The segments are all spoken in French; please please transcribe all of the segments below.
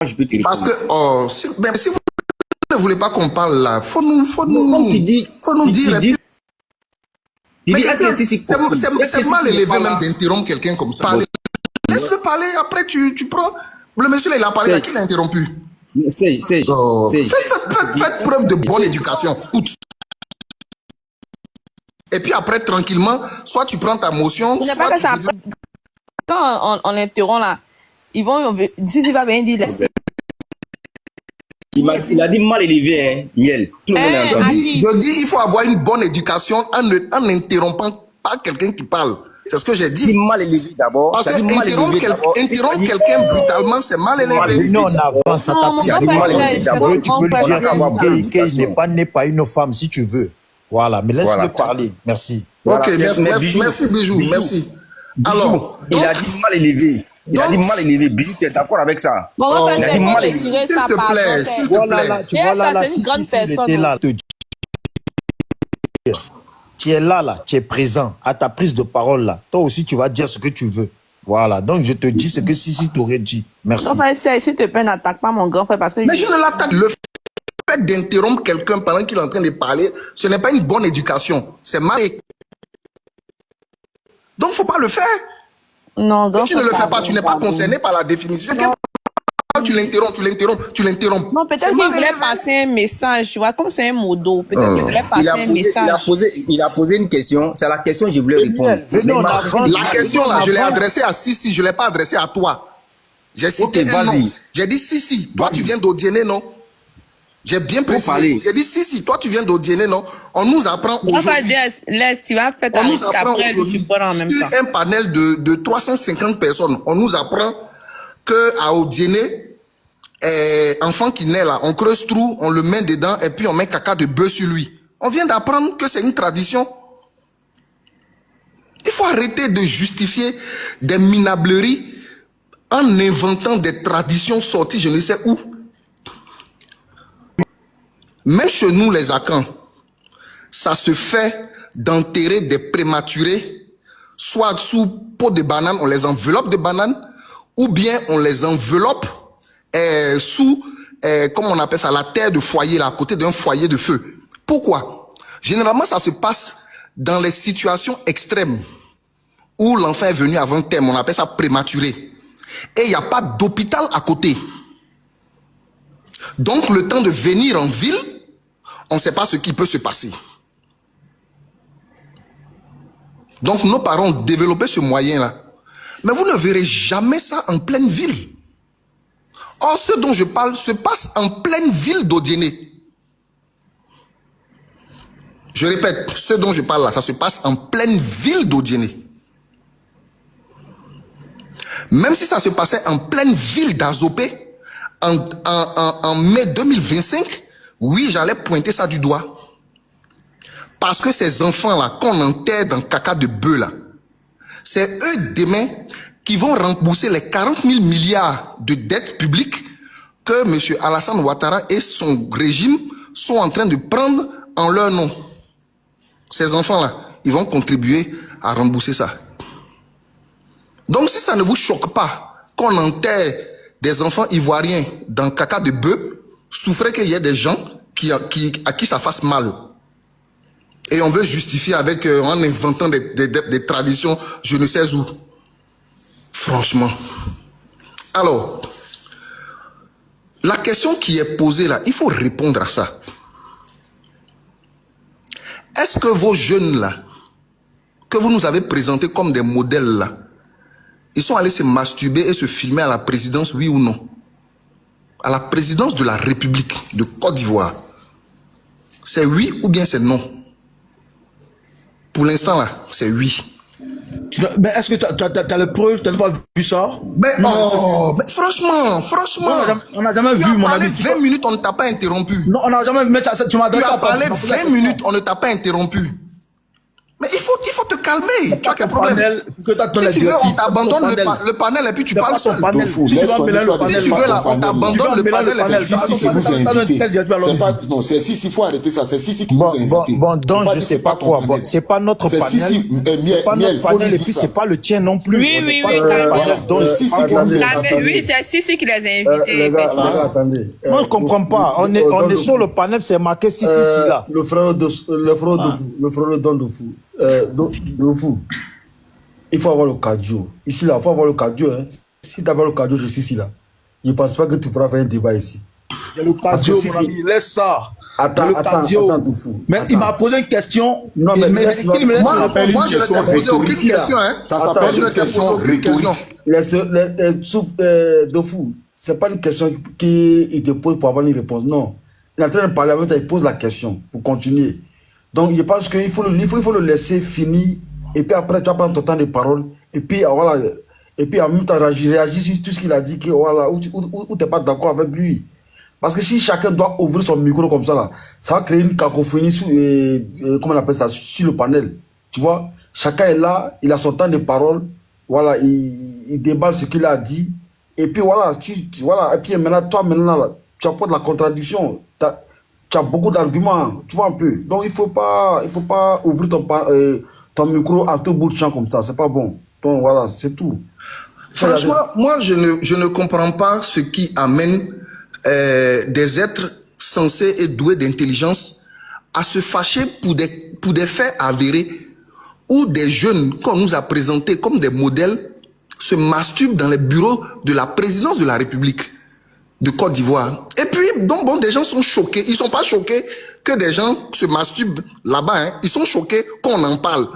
je peux te répondre. Parce que, si vous ne voulez pas qu'on parle là, faut nous dire. Mais c'est mal élevé même d'interrompre quelqu'un comme ça. Laisse-le parler, après tu prends. Le monsieur là, il a parlé, à qui l'a interrompu? Faites preuve de bonne éducation. Et puis après, tranquillement, soit tu prends ta motion, soit pas que ça. Quand on interrompt là, ils vont, si il va venir dire laissez. Il a dit mal élevé, hein, Miel. Tout le monde est entendu. Je dis, il faut avoir une bonne éducation en n'interrompant pas quelqu'un qui parle. C'est ce que j'ai dit. Mal élevé d'abord. Parce que interrompre quelqu'un brutalement, c'est mal élevé. Non, on avance, ça t'appuie. Tu peux le dire qu'il n'est pas une femme si tu veux. Voilà, mais laisse-le parler. Merci. Ok, merci Bijou, merci. Alors, il a dit mal élevé. Il a dit mal élevé. Bijou, tu es d'accord avec ça? Bon, s'il te plaît, s'il te plaît. Tu vois là, c'est une grande personne. Tu es là, tu es présent à ta prise de parole là. Toi aussi, tu vas dire ce que tu veux. Voilà, donc je te dis ce que Sissi t'aurait dit. Merci. S'il te plaît, n'attaque pas mon grand frère parce que... Mais je ne l'attaque. Le fait d'interrompre quelqu'un pendant qu'il est en train de parler, ce n'est pas une bonne éducation. C'est mal. Donc, il ne faut pas le faire. Non, si tu ne le fais pas, tu n'es pas concerné par la définition. Tu l'interromps. Non, peut-être qu'il voulait passer un message, tu vois, comme c'est un modo. Peut-être qu'il voulait passer un message. Il a posé une question, c'est la question que je voulais répondre. La question là, je l'ai adressée à Sissi, je ne l'ai pas adressée à toi. J'ai cité un nom. J'ai dit Sissi, toi tu viens d'Odiéné, non? J'ai bien précisé. J'ai dit Sissi, toi tu viens d'Odiéné, non? On nous apprend aujourd'hui. On nous apprend aujourd'hui sur un panel de 350 personnes. On nous apprend qu'à Odiéné, enfant qui naît là, on creuse trou, on le met dedans et puis on met caca de bœuf sur lui. On vient d'apprendre que c'est une tradition. Il faut arrêter de justifier des minableries en inventant des traditions sorties je ne sais où. Même chez nous les Akans, ça se fait d'enterrer des prématurés, soit sous peau de banane, on les enveloppe de banane, ou bien on les enveloppe sous, comment on appelle ça, la terre de foyer, là, à côté d'un foyer de feu. Pourquoi? Généralement, ça se passe dans les situations extrêmes où l'enfant est venu avant terme, on appelle ça prématuré. Et il n'y a pas d'hôpital à côté. Donc, le temps de venir en ville, on ne sait pas ce qui peut se passer. Donc, nos parents ont développé ce moyen-là. Mais vous ne verrez jamais ça en pleine ville. Or, ce dont je parle se passe en pleine ville d'Odiéné. Je répète, ce dont je parle là, ça se passe en pleine ville d'Odiéné. Même si ça se passait en pleine ville d'Azopé, en mai 2025, oui, j'allais pointer ça du doigt. Parce que ces enfants-là, qu'on enterre dans caca de bœuf là, c'est eux demain qui vont rembourser les 40 000 milliards de dettes publiques que M. Alassane Ouattara et son régime sont en train de prendre en leur nom. Ces enfants-là, ils vont contribuer à rembourser ça. Donc si ça ne vous choque pas qu'on enterre des enfants ivoiriens dans caca de bœuf, souffrez qu'il y ait des gens à qui ça fasse mal. Et on veut justifier avec, en inventant des traditions, je ne sais où. Franchement. Alors, la question qui est posée là, il faut répondre à ça. Est-ce que vos jeunes là, que vous nous avez présentés comme des modèles là, ils sont allés se masturber et se filmer à la présidence, oui ou non? À la présidence de la République de Côte d'Ivoire. C'est oui ou bien c'est non? Pour l'instant là, c'est oui. Mais est-ce que tu as les preuves? Tu as vu ça? Mais franchement. On n'a jamais vu, mon ami. 20 minutes, on ne t'a pas interrompu. Non, on n'a jamais vu. Tu as parlé 20 minutes, on ne t'a pas interrompu. Mais il faut te calmer. Tu as quel problème? Que Si tu veux, on t'abandonne le panel et puis tu parles seul. Si tu veux là, on t'abandonne le panel. C'est Sissi qui nous a invités. Non, c'est Sissi, il faut arrêter ça. C'est Sissi qui nous a invités. Bon, donc je sais pas quoi. Bon, c'est pas notre panel. C'est pas notre panel et puis c'est pas le tien non plus. Oui. C'est Sissi qui nous a invités. Oui, c'est Sissi qui les a invités. Les gars, attendez. Moi, je comprends pas. On est sur le panel, c'est marqué Sissi là. Le frère de Don Dofou. Il faut avoir le cardio. Ici, là, il faut avoir le cardio. Hein. Si tu n'as pas le cardio, je suis ici, là. Je ne pense pas que tu pourras faire un débat ici. J'ai le cardio, mon ami, laisse ça. Attends, Dofou. Mais il m'a posé une question. Non, mais moi, je ne t'ai posé aucune question. Hein. Ça s'appelle une question rhétorique. Dofou, ce n'est pas une question qu'il te pose pour avoir une réponse. Non. Il est en train de parler avec toi, il pose la question pour continuer. Donc, je pense qu'il faut le laisser finir. Et puis après, tu vas prendre ton temps de parole. Et puis, voilà. Et puis, en même temps, réagir sur tout ce qu'il a dit, que, voilà, où tu n'es pas d'accord avec lui. Parce que si chacun doit ouvrir son micro comme ça, là, ça va créer une cacophonie comment on appelle ça, sur le panel. Tu vois, chacun est là, il a son temps de parole. Voilà, il déballe ce qu'il a dit. Et puis, voilà, voilà. Et puis, maintenant, toi, là, tu apportes la contradiction. Tu as beaucoup d'arguments, tu vois un peu. Donc, il faut pas ouvrir ton micro à tout bout de champ comme ça. C'est pas bon. Donc, voilà, c'est tout. Franchement, moi, je ne comprends pas ce qui amène des êtres censés et doués d'intelligence à se fâcher pour des faits avérés où des jeunes qu'on nous a présentés comme des modèles se masturbent dans les bureaux de la présidence de la République de Côte d'Ivoire. Et puis, donc, bon, des gens sont choqués. Ils ne sont pas choqués que des gens se masturbent là-bas. Hein. Ils sont choqués qu'on en parle.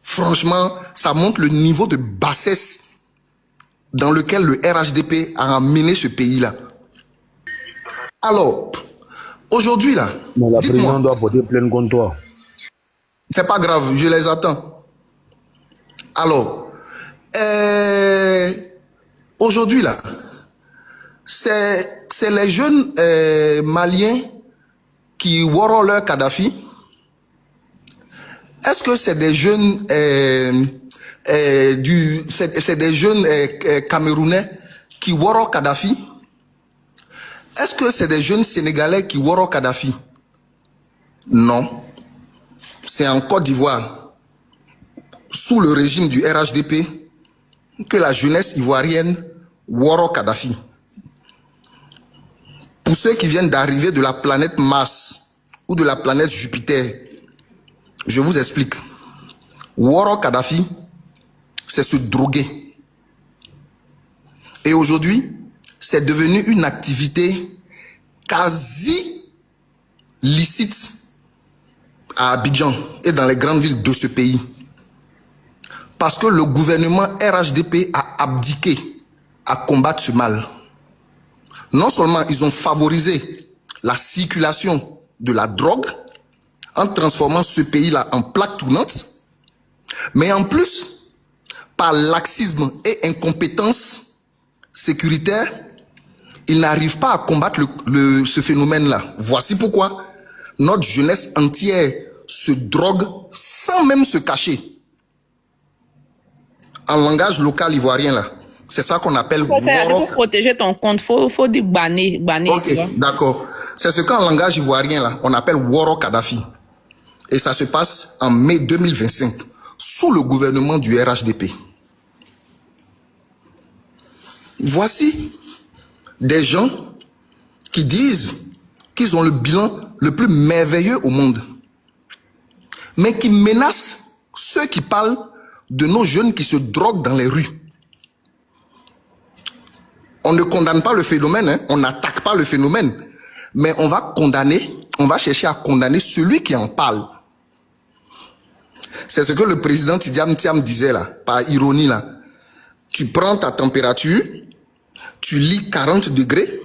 Franchement, ça montre le niveau de bassesse dans lequel le RHDP a amené ce pays-là. Alors, aujourd'hui, là, mais la présidente doit porter plainte contre toi. C'est pas grave, je les attends. Alors, aujourd'hui, là, c'est les jeunes maliens qui warrent leur Kadhafi. Est-ce que c'est des jeunes c'est des jeunes Camerounais qui warrent Kadhafi? Est-ce que c'est des jeunes Sénégalais qui warrent Kadhafi? Non. C'est en Côte d'Ivoire, sous le régime du RHDP, que la jeunesse ivoirienne warrent Kadhafi. Pour ceux qui viennent d'arriver de la planète Mars ou de la planète Jupiter, je vous explique. Warrant Kadhafi, c'est se droguer. Et aujourd'hui, c'est devenu une activité quasi licite à Abidjan et dans les grandes villes de ce pays. Parce que le gouvernement RHDP a abdiqué à combattre ce mal. Non seulement ils ont favorisé la circulation de la drogue en transformant ce pays-là en plaque tournante, mais en plus, par laxisme et incompétence sécuritaire, ils n'arrivent pas à combattre ce phénomène-là. Voici pourquoi notre jeunesse entière se drogue sans même se cacher. En langage local ivoirien, là. C'est ça qu'on appelle pour protéger ton compte, faut dire banner. Ok, d'accord. C'est ce qu'en langage ivoirien, là, on appelle Woro Kadhafi. Et ça se passe en mai 2025, sous le gouvernement du RHDP. Voici des gens qui disent qu'ils ont le bilan le plus merveilleux au monde, mais qui menacent ceux qui parlent de nos jeunes qui se droguent dans les rues. On ne condamne pas le phénomène, hein, on n'attaque pas le phénomène, mais on va chercher à condamner celui qui en parle. C'est ce que le président Tidiane Thiam disait là, par ironie là. Tu prends ta température, tu lis 40 degrés,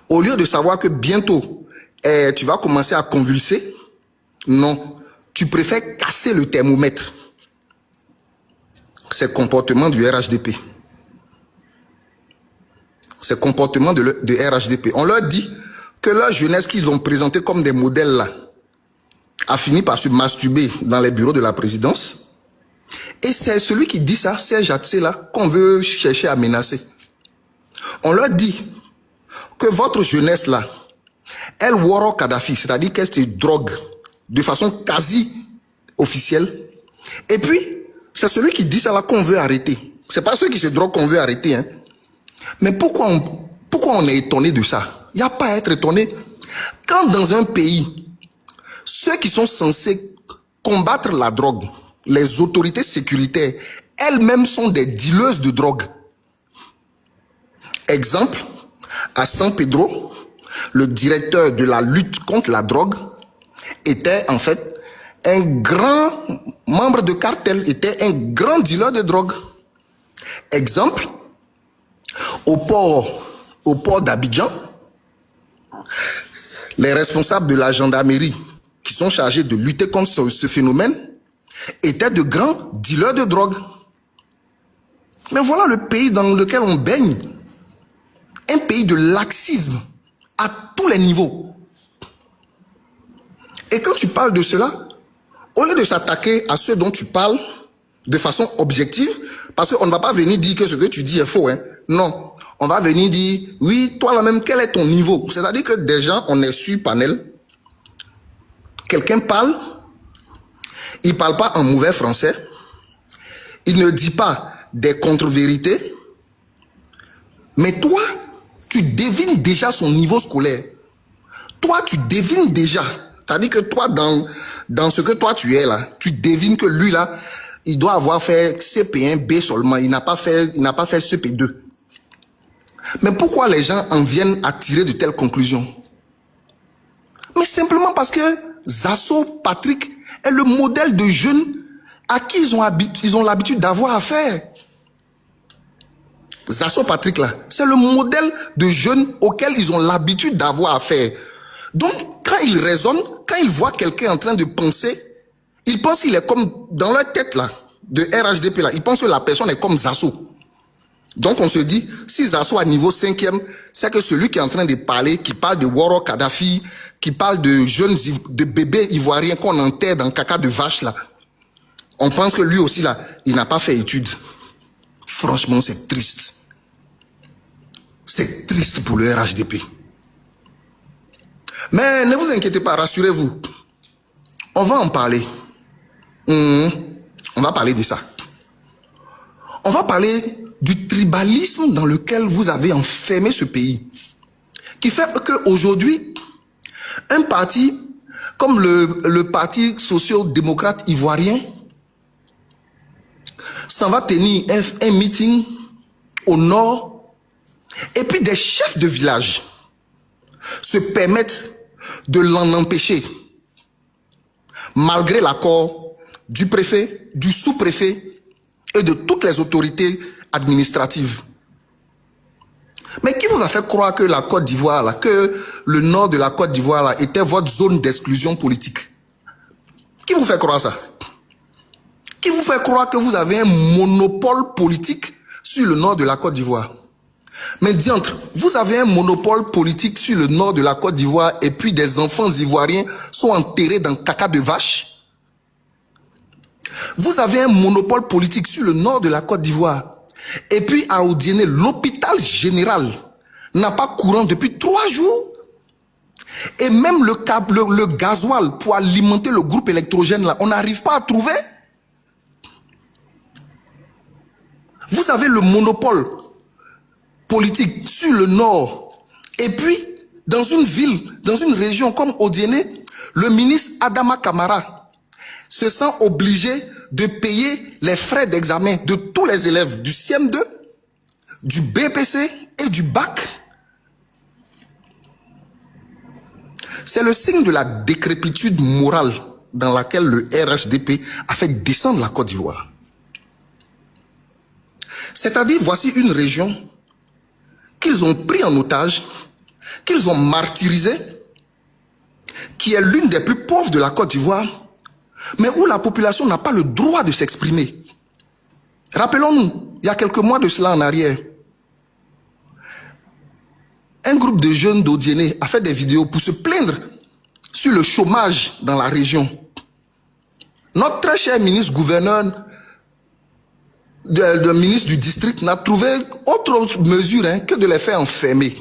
au lieu de savoir que bientôt tu vas commencer à convulser, non, tu préfères casser le thermomètre. C'est le comportement du RHDP. C'est le comportement de RHDP. On leur dit que leur jeunesse qu'ils ont présentée comme des modèles là, a fini par se masturber dans les bureaux de la présidence. Et c'est celui qui dit ça, Serge Atsé là, qu'on veut chercher à menacer. On leur dit que votre jeunesse là, elle waro Kadhafi, c'est-à-dire qu'elle se drogue de façon quasi officielle. Et puis, c'est celui qui dit ça là qu'on veut arrêter. C'est pas ceux qui se droguent qu'on veut arrêter. Hein. Mais pourquoi on est étonné de ça? Il n'y a pas à être étonné. Quand dans un pays, ceux qui sont censés combattre la drogue, les autorités sécuritaires, elles-mêmes sont des dealeuses de drogue. Exemple, à San Pedro, le directeur de la lutte contre la drogue était en fait un grand membre de cartel, était un grand dealer de drogue. Exemple, au port d'Abidjan, les responsables de la gendarmerie qui sont chargés de lutter contre ce phénomène étaient de grands dealers de drogue. Mais voilà le pays dans lequel on baigne. Un pays de laxisme à tous les niveaux. Et quand tu parles de cela, au lieu de s'attaquer à ceux dont tu parles de façon objective, parce qu'on ne va pas venir dire que ce que tu dis est faux, hein. Non, on va venir dire, oui, toi là-même, quel est ton niveau? C'est-à-dire que déjà, on est sur panel, quelqu'un parle, il ne parle pas en mauvais français, il ne dit pas des contre-vérités, mais toi, tu devines déjà son niveau scolaire. Toi, tu devines déjà. C'est-à-dire que toi, dans ce que toi tu es là, tu devines que lui là, il doit avoir fait CP1B seulement. Il n'a pas fait CP2. Mais pourquoi les gens en viennent à tirer de telles conclusions? Mais simplement parce que Zasso Patrick est le modèle de jeunes à qui ils ont l'habitude d'avoir affaire. Zasso Patrick là, c'est le modèle de jeunes auquel ils ont l'habitude d'avoir affaire. Donc, quand ils raisonnent, quand ils voient quelqu'un en train de penser, ils pensent qu'il est comme, dans leur tête là, de RHDP là, ils pensent que la personne est comme Zasso. Donc on se dit, si Zasso à niveau 5e, c'est que celui qui est en train de parler, qui parle de Waro Kadhafi, qui parle de jeunes, de bébés ivoiriens qu'on enterre dans le caca de vache là, on pense que lui aussi là, il n'a pas fait études. Franchement, c'est triste. C'est triste pour le RHDP. Mais ne vous inquiétez pas, rassurez-vous. On va en parler. On va parler de ça. On va parler du tribalisme dans lequel vous avez enfermé ce pays. Qui fait qu'aujourd'hui, un parti comme le Parti social-démocrate ivoirien s'en va tenir un meeting au nord. Et puis des chefs de village se permettent de l'en empêcher, malgré l'accord du préfet, du sous-préfet et de toutes les autorités administratives. Mais qui vous a fait croire que la Côte d'Ivoire, là, que le nord de la Côte d'Ivoire là, était votre zone d'exclusion politique? Qui vous fait croire ça? Qui vous fait croire que vous avez un monopole politique sur le nord de la Côte d'Ivoire? Mais diantre, vous avez un monopole politique sur le nord de la Côte d'Ivoire et puis des enfants ivoiriens sont enterrés dans caca de vache. Vous avez un monopole politique sur le nord de la Côte d'Ivoire. Et puis à Odiéné, l'hôpital général n'a pas courant depuis 3 jours. Et même le gasoil pour alimenter le groupe électrogène, là, on n'arrive pas à trouver. Vous avez le monopole politique sur le nord. Et puis, dans une ville, dans une région comme Odiéné, le ministre Adama Kamara se sent obligé de payer les frais d'examen de tous les élèves du CM2, du BPC et du bac. C'est le signe de la décrépitude morale dans laquelle le RHDP a fait descendre la Côte d'Ivoire. C'est-à-dire, voici une région qu'ils ont pris en otage, qu'ils ont martyrisé, qui est l'une des plus pauvres de la Côte d'Ivoire, mais où la population n'a pas le droit de s'exprimer. Rappelons-nous, il y a quelques mois de cela en arrière, un groupe de jeunes d'Odiéné a fait des vidéos pour se plaindre sur le chômage dans la région. Notre très cher ministre gouverneur, le ministre du district, n'a trouvé autre mesure que de les faire enfermer.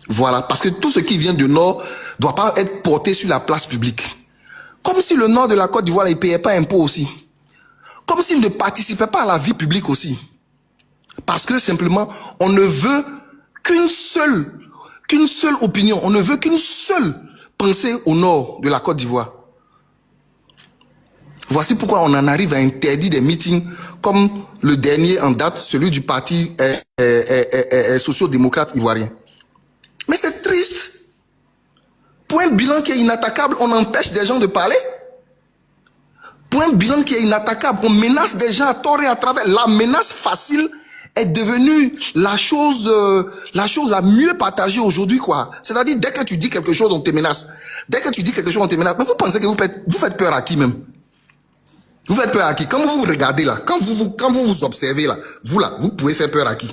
Voilà, parce que tout ce qui vient du Nord ne doit pas être porté sur la place publique. Comme si le Nord de la Côte d'Ivoire ne payait pas impôt aussi. Comme s'il ne participait pas à la vie publique aussi. Parce que simplement, on ne veut qu'une seule opinion, on ne veut qu'une seule pensée au Nord de la Côte d'Ivoire. Voici pourquoi on en arrive à interdire des meetings comme le dernier en date, celui du parti socio-démocrate ivoirien. Mais c'est triste. Pour un bilan qui est inattaquable, on empêche des gens de parler. Pour un bilan qui est inattaquable, on menace des gens à tort et à travers. La menace facile est devenue la chose à mieux partager aujourd'hui, quoi. C'est-à-dire, dès que tu dis quelque chose, on te menace. Dès que tu dis quelque chose, on te menace. Mais vous pensez que vous faites peur à qui même? Vous faites peur à qui? Quand vous vous regardez là, quand vous vous observez là, vous pouvez faire peur à qui?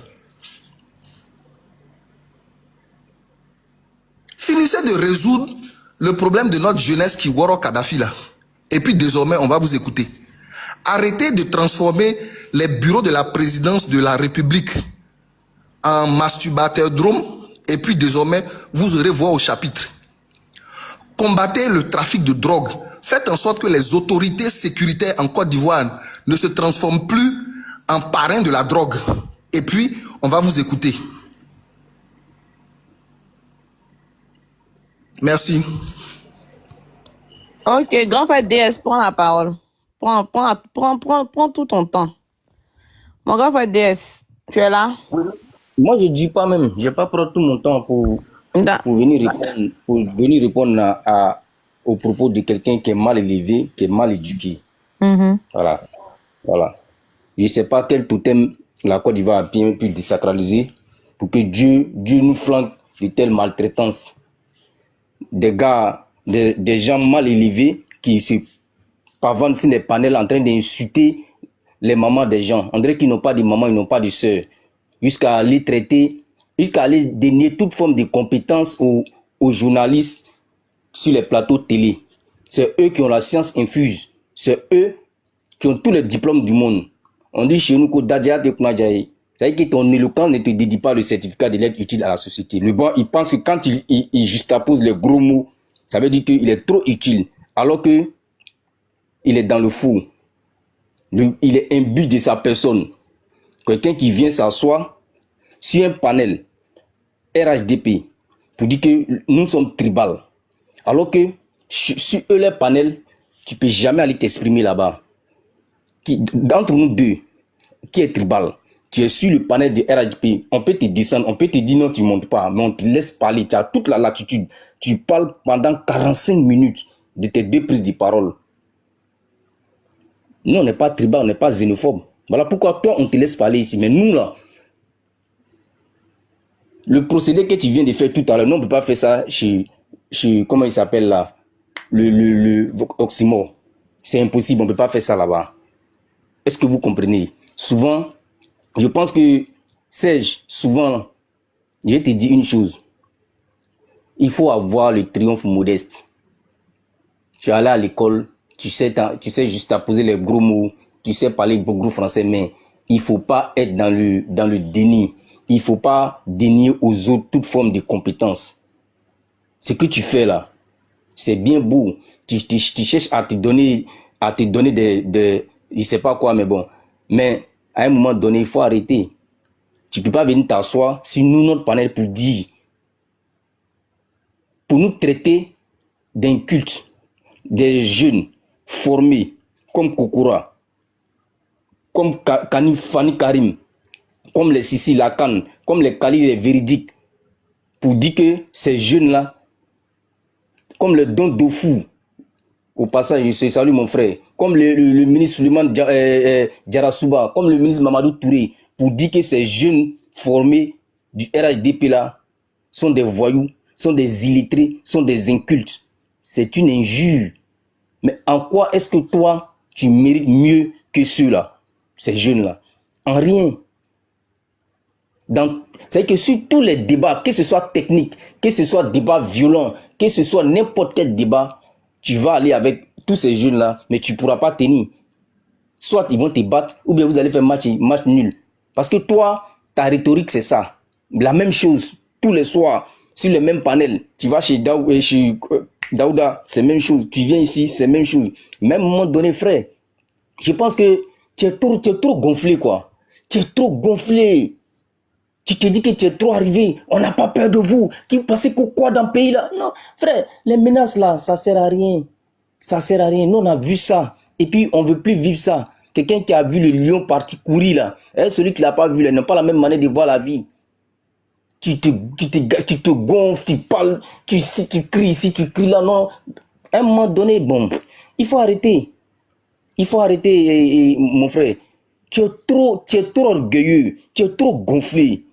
Finissez de résoudre le problème de notre jeunesse qui Waro Kadhafi là. Et puis désormais, on va vous écouter. Arrêtez de transformer les bureaux de la présidence de la République en masturbateur-drome. Et puis désormais, vous aurez voix au chapitre. Combattez le trafic de drogue. Faites en sorte que les autorités sécuritaires en Côte d'Ivoire ne se transforment plus en parrains de la drogue. Et puis, on va vous écouter. Merci. Ok, grand frère DS, prends la parole. Prends tout ton temps. Mon grand frère DS, tu es là? Moi, je ne dis pas même. Je n'ai pas pris tout mon temps pour venir répondre aux propos de quelqu'un qui est mal élevé, qui est mal éduqué. Voilà. Je ne sais pas quel totem la Côte d'Ivoire a bien pu désacraliser pour que Dieu nous flanque de telles maltraitances. Des gens mal élevés qui se pavandent sur des panels en train d'insulter les mamans des gens. On dirait qu'ils n'ont pas de maman, ils n'ont pas de sœur. Jusqu'à aller traiter, jusqu'à aller dénier toute forme de compétence aux journalistes sur les plateaux télé. C'est eux qui ont la science infuse. C'est eux qui ont tous les diplômes du monde. On dit chez nous que Dadia Teknajaye, c'est-à-dire que ton éloquence ne te dédie pas le certificat de l'aide utile à la société. Le bon, il pense que quand il juxtapose les gros mots, ça veut dire qu'il est trop utile. Alors que il est dans le fou. Il est imbu de sa personne. Quelqu'un qui vient s'asseoir sur un panel RHDP pour dire que nous sommes tribal. Alors que sur eux, les panels, tu ne peux jamais aller t'exprimer là-bas. D'entre nous deux, qui est tribal? Tu es sur le panel de RHDP, on peut te descendre, on peut te dire non, tu ne montes pas, mais on te laisse parler, tu as toute la latitude. Tu parles pendant 45 minutes de tes deux prises de parole. Nous, on n'est pas tribal, on n'est pas xénophobe. Voilà pourquoi toi, on te laisse parler ici. Mais nous, là, le procédé que tu viens de faire tout à l'heure, nous, on ne peut pas faire ça chez comment il s'appelle là, le Oxymore. C'est impossible, on ne peut pas faire ça là-bas. Est-ce que vous comprenez? Souvent, je pense que, Serge, souvent, je te dis une chose. Il faut avoir le triomphe modeste. Tu es allé à l'école, tu sais juste à poser les gros mots, tu sais parler beaucoup français, mais il ne faut pas être dans le déni. Il ne faut pas dénier aux autres toute forme de compétence. Ce que tu fais là, c'est bien beau. Tu cherches à te donner des je ne sais pas quoi, mais bon. Mais à un moment donné, il faut arrêter. Tu ne peux pas venir t'asseoir sur notre panel pour dire, pour nous traiter d'un culte, des jeunes formés comme Kokora, comme Fani Karim, comme les Sissi Lakan, comme les Kali véridiques, pour dire que ces jeunes-là, comme le Don Dofou, au passage, je salue mon frère, comme le ministre Suleiman Diarasouba, comme le ministre Mamadou Touré, pour dire que ces jeunes formés du RHDP là sont des voyous, sont des illettrés, sont des incultes. C'est une injure. Mais en quoi est-ce que toi, tu mérites mieux que ceux-là, ces jeunes-là? En rien. C'est-à-dire que sur tous les débats, que ce soit technique, que ce soit débat violent, que ce soit n'importe quel débat, tu vas aller avec tous ces jeunes-là, mais tu ne pourras pas tenir. Soit ils vont te battre, ou bien vous allez faire match nul. Parce que toi, ta rhétorique, c'est ça. La même chose, tous les soirs, sur le même panel. Tu vas chez Daouda, c'est la même chose. Tu viens ici, c'est la même chose. Même à un moment donné, frère, je pense que tu es trop gonflé, quoi. Tu es trop gonflé. Tu te dis que tu es trop arrivé. On n'a pas peur de vous. Qui passez quoi dans le pays, là? Non, frère, les menaces, là, ça sert à rien. Ça sert à rien. Nous, on a vu ça. Et puis, on ne veut plus vivre ça. Quelqu'un qui a vu le lion partir courir, là. Et celui qui ne l'a pas vu, là, n'a pas la même manière de voir la vie. Tu te gonfles, tu parles, tu cries ici, tu cries là, non. À un moment donné, bon, il faut arrêter. Il faut arrêter, mon frère. Tu es trop orgueilleux, tu es trop gonflé.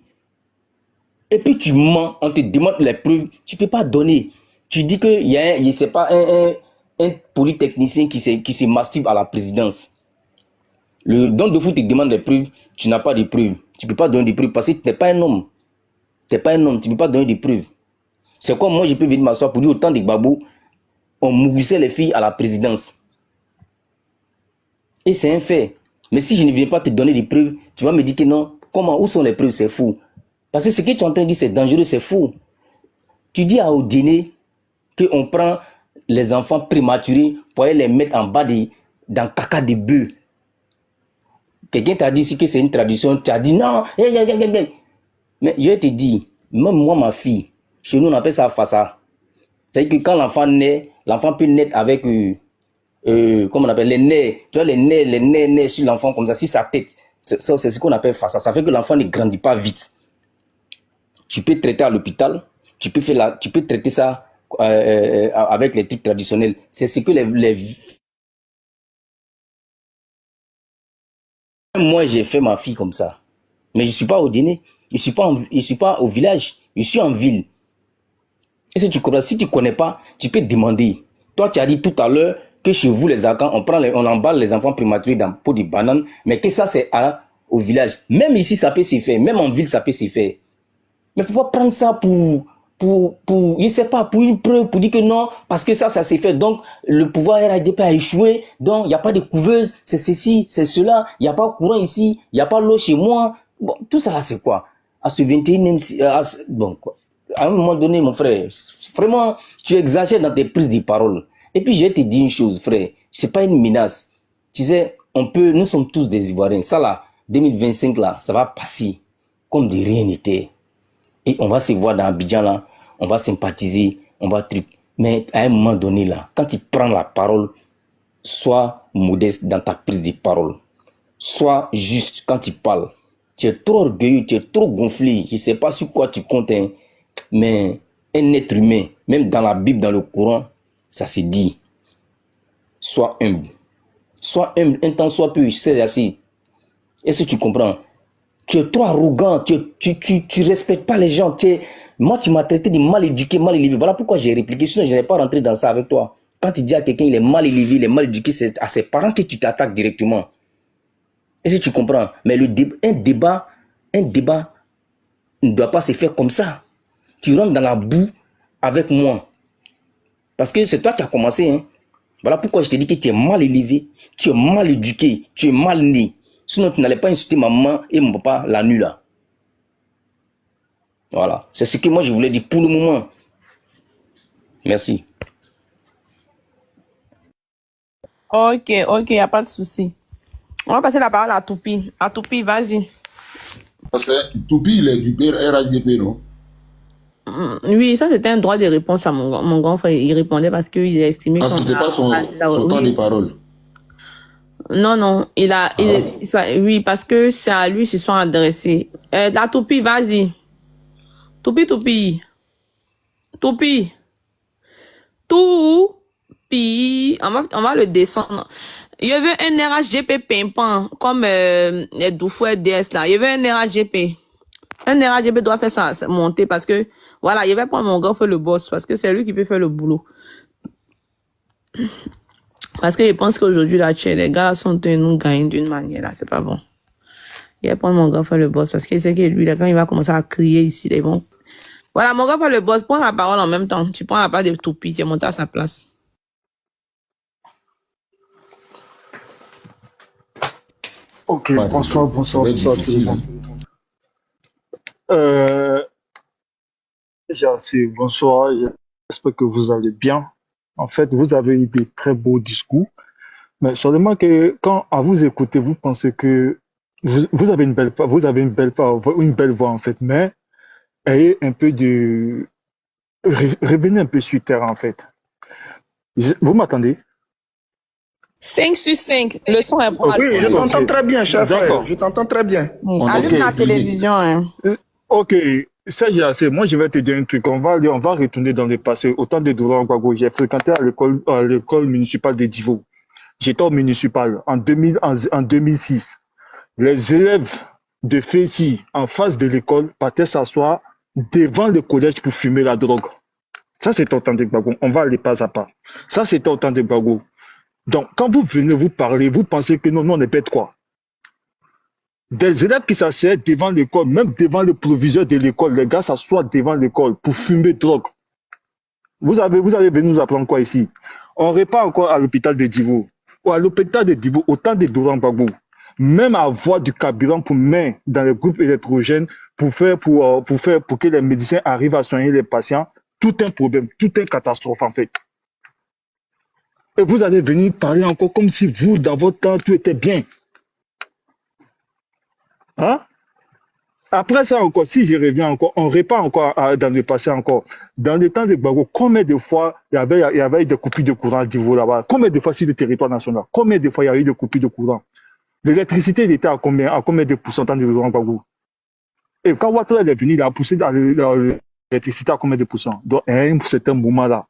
Et puis tu mens, on te demande les preuves, tu ne peux pas donner. Tu dis qu'il y a c'est pas un polytechnicien qui se masturbe à la présidence. Le don de fou te demande des preuves, tu n'as pas de preuves. Tu ne peux pas donner des preuves parce que tu n'es pas un homme. Tu n'es pas un homme, tu ne peux pas donner des preuves. C'est comme moi, je peux venir m'asseoir pour dire autant de babos, on moussait les filles à la présidence. Et c'est un fait. Mais si je ne viens pas te donner des preuves, tu vas me dire que non. Comment? Où sont les preuves? C'est fou. Parce que ce que tu es en train de dire, c'est dangereux, c'est fou. Tu dis à Odiné qu'on prend les enfants prématurés pour aller les mettre en bas dans caca de bœuf. Quelqu'un t'a dit ici que c'est une tradition. Tu as dit non. Mais je te dis, même moi, ma fille, chez nous, on appelle ça fassa. C'est-à-dire que quand l'enfant naît, l'enfant peut naître avec... comment on appelle les nez, tu vois les nez sur l'enfant comme ça, sur sa tête, c'est ce qu'on appelle face. Ça fait que l'enfant ne grandit pas vite. Tu peux traiter à l'hôpital, tu peux traiter ça avec les trucs traditionnels. C'est ce que moi j'ai fait ma fille comme ça, mais je suis pas au dîner, je suis pas au village, je suis en ville. Et si tu comprends, si tu connais pas, tu peux demander. Toi tu as dit tout à l'heure que chez vous, les Akans, on emballe les enfants prématurés dans pot de banane, mais que ça, c'est au village. Même ici, ça peut se faire. Même en ville, ça peut se faire. Mais il ne faut pas prendre ça pour, je sais pas, pour une preuve, pour dire que non, parce que ça s'est fait. Donc, le pouvoir RADP a échoué. Donc, il n'y a pas de couveuse, c'est ceci, c'est cela. Il n'y a pas de courant ici, il n'y a pas l'eau chez moi. Bon, tout ça là, c'est quoi? À ce 21e... bon, quoi. À un moment donné, mon frère, vraiment, tu exagères dans tes prises de parole. Et puis, je vais te dire une chose, frère. C'est pas une menace. Tu sais, nous sommes tous des Ivoiriens. Ça, là, 2025, là, ça va passer comme de rien n'était. Et on va se voir dans Abidjan, là. On va sympathiser, on va truc. Mais à un moment donné, là, quand tu prends la parole, sois modeste dans ta prise de parole. Sois juste quand tu parles. Tu es trop orgueilleux, tu es trop gonflé. Je sais pas sur quoi tu comptes, hein. Mais un être humain, même dans la Bible, dans le Coran, ça se dit, sois humble. Sois humble, un temps soit peu, c'est assez. Est-ce que tu comprends? Tu es trop arrogant, tu respectes pas les gens. Moi, tu m'as traité de mal éduqué, mal élevé. Voilà pourquoi j'ai répliqué, sinon je n'ai pas rentré dans ça avec toi. Quand tu dis à quelqu'un il est mal élevé, il est mal éduqué, c'est à ses parents que tu t'attaques directement. Est-ce que tu comprends? Mais un débat ne doit pas se faire comme ça. Tu rentres dans la boue avec moi. Parce que c'est toi qui as commencé. Hein. Voilà pourquoi je te dis que tu es mal élevé, tu es mal éduqué, tu es mal né. Sinon, tu n'allais pas insulter ma maman et mon papa la nuit là. Voilà. C'est ce que moi je voulais dire pour le moment. Merci. Ok, il n'y a pas de souci. On va passer la parole à Toupi. À Toupi, vas-y. Toupi, il est du RHDP, non? Oui, ça c'était un droit de réponse à mon grand frère. Il répondait parce qu'il a estimé que c'était pas son temps de parole. Non, oui, parce que c'est à lui qu'ils sont adressés. La Toupi, vas-y. Toupi. On va le descendre. Il y avait un RHGP pimpant, comme les Doufou DS là. Il y avait un RHGP. Un RHGP doit faire ça monter parce que, voilà, il va prendre mon gars faire le boss parce que c'est lui qui peut faire le boulot. Parce que je pense qu'aujourd'hui, là, les gars sont en train de nous gagner d'une manière, là, c'est pas bon. Il va prendre mon grand frère le boss parce qu'il sait que lui, là, quand il va commencer à crier ici, ils vont... Voilà, mon grand frère le boss, prends la parole en même temps. Tu prends la part de toupie, tu es monté à sa place. Ok, bonsoir tout le monde. Bonsoir, j'espère que vous allez bien. En fait, vous avez eu des très beaux discours, mais seulement que quand à vous écouter, vous pensez que vous avez une belle voix en fait, mais ayez un peu de revenez un peu sur terre en fait. Vous m'entendez? 5 sur 5, le son est bon. Oui, je t'entends très bien, cher frère. Je t'entends très bien. Allume la télévision. Hein. Ok, Serge, moi je vais te dire un truc. On va retourner dans le passé. Au temps de Doran Gbagbo, j'ai fréquenté à l'école municipale de Divo. J'étais au municipal en 2006. Les élèves de Fessi en face de l'école partaient s'asseoir devant le collège pour fumer la drogue. Ça, c'était au temps de Gbagbo. On va aller pas à pas. Ça, c'était au temps de Gbagbo. Donc, quand vous venez vous parler, vous pensez que non, on est bête quoi. Des élèves qui s'assiedent devant l'école, même devant le proviseur de l'école, les gars s'assoient devant l'école pour fumer drogue. Vous allez venir nous apprendre quoi ici? On répare encore à l'hôpital de Divo. Ou à l'hôpital de Divo, au temps de Doran Gbagbo, même avoir du carburant pour mettre dans les groupes électrogènes pour que les médecins arrivent à soigner les patients, tout un problème, tout une catastrophe en fait. Et vous allez venir parler encore comme si vous, dans votre temps, tout était bien. Hein? Après ça encore, si je reviens encore, on répare encore dans le passé encore. Dans le temps de Gbagbo, combien de fois il y avait des coupures de courant à Divo là-bas? Combien de fois sur le territoire national? Combien de fois il y a eu des coupures de courant? L'électricité était à combien de pourcentage de Laurent Gbagbo? Et quand Ouattara est venu, il a poussé dans l'électricité à combien de pourcents? Donc, à un certain moment-là,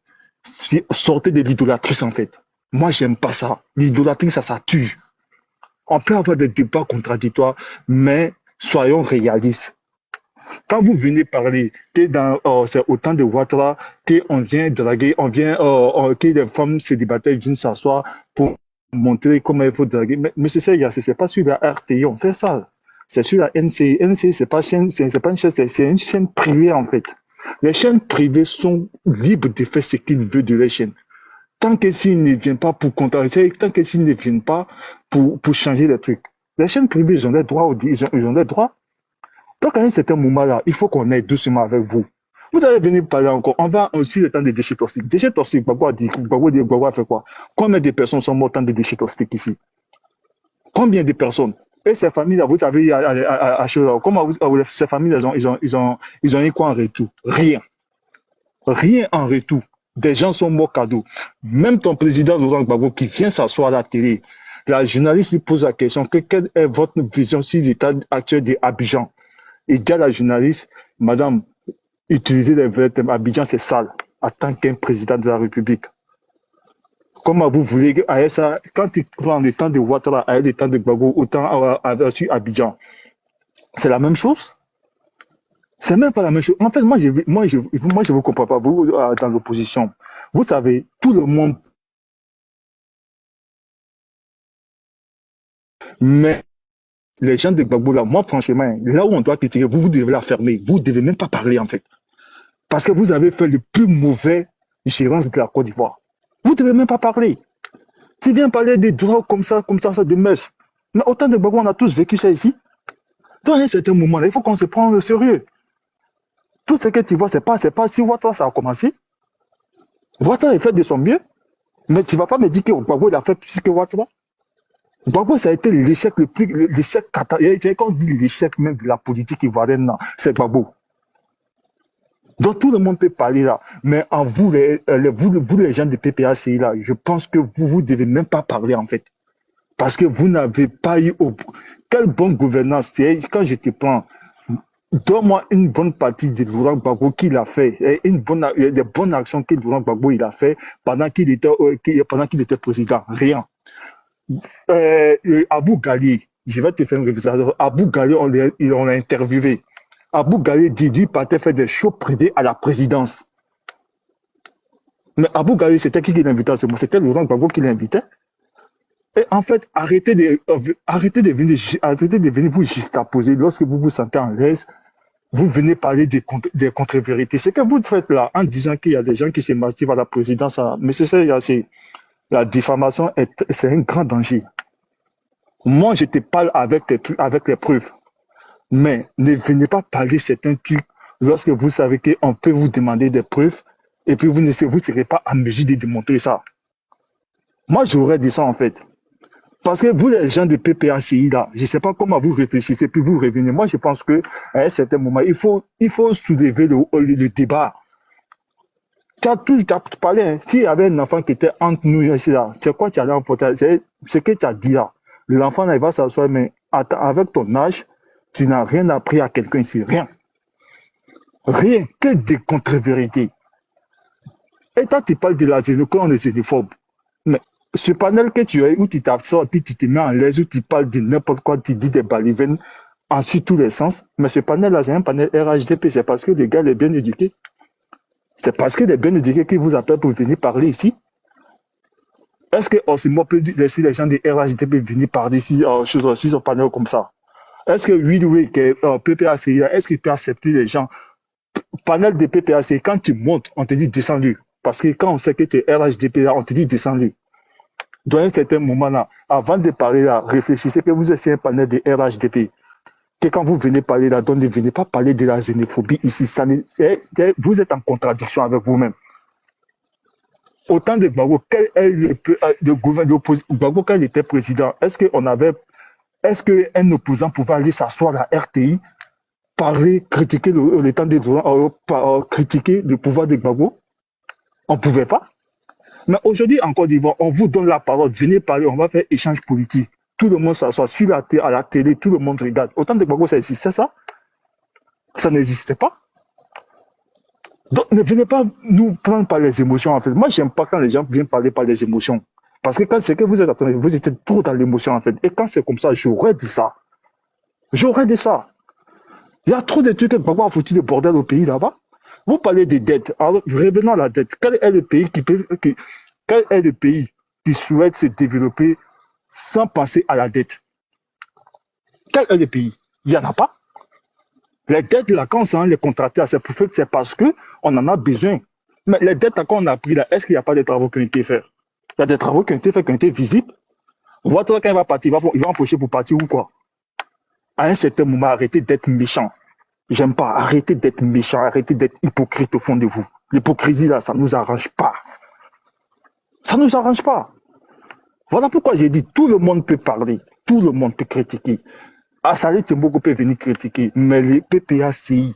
sortez de l'idolâtrie en fait. Moi, j'aime pas ça. L'idolâtrie, ça tue. On peut avoir des débats contradictoires, mais soyons réalistes. Quand vous venez parler, c'est au temps de Ouattara, qu'on vient draguer, que les femmes célibataires viennent s'asseoir pour montrer comment il faut draguer. Mais c'est pas sur la RTI, on fait ça. C'est sur la NCI. NCI, c'est pas une chaîne, c'est une chaîne privée, en fait. Les chaînes privées sont libres de faire ce qu'ils veulent de les chaînes. Tant que s'ils ne viennent pas pour contrarier, tant que s'ils ne viennent pas pour changer les trucs. Les chaînes privées, ils ont des droits, ils ont des droits. Donc, à un certain moment-là, il faut qu'on aille doucement avec vous. Vous allez venir parler encore. On va aussi le temps des déchets toxiques. Déchets toxiques, Gbagbo a fait quoi? Combien de personnes sont mortes dans des déchets toxiques ici? Combien de personnes? Et ces familles-là, vous avez comment ces familles-là, ils ont eu quoi en retour? Rien. Rien en retour. Des gens sont morts cadeau. Même ton président Laurent Gbagbo qui vient s'asseoir à la télé, la journaliste lui pose la question quelle est votre vision sur l'état actuel d'Abidjan? Il dit à la journaliste, madame, utilisez les vrais termes, Abidjan c'est sale, en tant qu'un président de la République. Comment vous voulez, ça, quand il prend le temps de Ouattara, avec le temps de Gbagbo, autant sur Abidjan, c'est la même chose? C'est même pas la même chose. En fait, moi, je vous comprends pas, vous, dans l'opposition. Vous savez, tout le monde. Mais, les gens de Gbagbo, là, moi, franchement, là où on doit critiquer, vous devez la fermer. Vous devez même pas parler, en fait. Parce que vous avez fait le plus mauvais gérance de la Côte d'Ivoire. Vous devez même pas parler. Tu viens parler des drogues comme ça, de messe. Mais autant de Gbagbo, on a tous vécu ça ici. Dans un certain moment, là, il faut qu'on se prenne au sérieux. Tout ce que tu vois, c'est pas si Ouattara ça a commencé. Ouattara a fait de son mieux, mais tu vas pas me dire que Gbagbo il a fait plus que Ouattara. Gbagbo ça a été l'échec quand on dit l'échec même de la politique ivoirienne, c'est Gbagbo. Donc tout le monde peut parler là, mais en vous les gens de PPACI là, je pense que vous devez même pas parler en fait, parce que vous n'avez pas eu quelle bonne gouvernance. Quand je te prends, donne-moi une bonne partie de Laurent Gbagbo qu'il a fait, des bonnes actions que Laurent Gbagbo il a fait pendant qu'il était président. Rien. Abou Gali, je vais te faire une révision. Abou Gali, on l'a interviewé. Abou Gali dit lui partait faire des shows privés à la présidence. Mais Abou Gali, c'était qui l'invitait à ce moment? C'était Laurent Gbagbo qui l'invitait. Et en fait, arrêtez de venir vous juxtaposer lorsque vous vous sentez en l'aise. Vous venez parler des contre-vérités. Ce que vous faites là, en disant qu'il y a des gens qui se masturbent à la présidence, mais c'est la diffamation, c'est un grand danger. Moi, je te parle avec les preuves. Mais ne venez pas parler certains trucs lorsque vous savez qu'on peut vous demander des preuves et puis vous ne serez pas en mesure de démontrer ça. Moi, j'aurais dit ça en fait. Parce que vous, les gens de PPACI, là, je ne sais pas comment vous réfléchissez, puis vous revenez. Moi, je pense qu'à un certain moment, il faut soulever le débat. Tu as parlé, hein. S'il y avait un enfant qui était entre nous ici, là, c'est quoi tu allais emporter? C'est ce que tu as dit là. L'enfant, là, il va s'asseoir, mais attends, avec ton âge, tu n'as rien appris à quelqu'un ici. Rien. Rien. Que des contre-vérités. Et toi, tu parles de la xénophobie, on est xénophobe. Mais ce panel que tu as, où tu t'absorbe, puis tu te mets en l'aise, où tu parles de n'importe quoi, tu dis des balivernes en tous les sens. Mais ce panel-là, c'est un panel RHDP. C'est parce que le gars est bien éduqué. C'est parce qu'il est bien éduqué qu'il vous appelle pour venir parler ici. Est-ce qu'Osimo peut laisser les gens de RHDP venir parler ici sur un panel comme ça? Est-ce que oui, que PPACI, est-ce qu'il peut accepter les gens? Panel de PPACI, quand tu montes, on te dit descends-le. Parce que quand on sait que tu es RHDP, là, on te dit descends-le. Dans un certain moment là, avant de parler là, réfléchissez que vous êtes un panel de RHDP. Que quand vous venez parler là, donc ne venez pas parler de la xénophobie ici. Vous êtes en contradiction avec vous-même. Autant de Gbagbo, quel est le gouvernement Gbagbo quand il était président? Est-ce qu'un opposant pouvait aller s'asseoir à la RTI, parler, critiquer critiquer le pouvoir de Gbagbo? On ne pouvait pas. Mais aujourd'hui, en Côte d'Ivoire, on vous donne la parole, venez parler, on va faire échange politique. Tout le monde s'assoit à la télé, tout le monde regarde. Autant de Gbagbo, ça existait ça? Ça n'existait pas. Donc, ne venez pas nous prendre par les émotions, en fait. Moi, j'aime pas quand les gens viennent parler par les émotions. Parce que quand c'est que vous êtes vous êtes trop dans l'émotion, en fait. Et quand c'est comme ça, j'aurais dit ça. J'aurais dit ça. Il y a trop de trucs que Gbagbo a foutu de bordel au pays là-bas. Vous parlez des dettes. Alors, revenons à la dette. Quel est le pays qui souhaite se développer sans penser à la dette? Quel est le pays? Il n'y en a pas. Les dettes, là, quand on les contracter, c'est parce qu'on en a besoin. Mais les dettes, quand on a pris là, est-ce qu'il n'y a pas de travaux qui ont été faits? Il y a des travaux qui ont été faits, qui ont été visibles. Votre quand il va partir, il va empocher pour partir ou quoi? À un certain moment, arrêtez d'être méchant. J'aime pas. Arrêtez d'être méchant, arrêtez d'être hypocrite au fond de vous. L'hypocrisie, là, ça ne nous arrange pas. Ça ne nous arrange pas. Voilà pourquoi j'ai dit tout le monde peut parler, tout le monde peut critiquer. Assalé Timboko peut venir critiquer, mais les PPACI,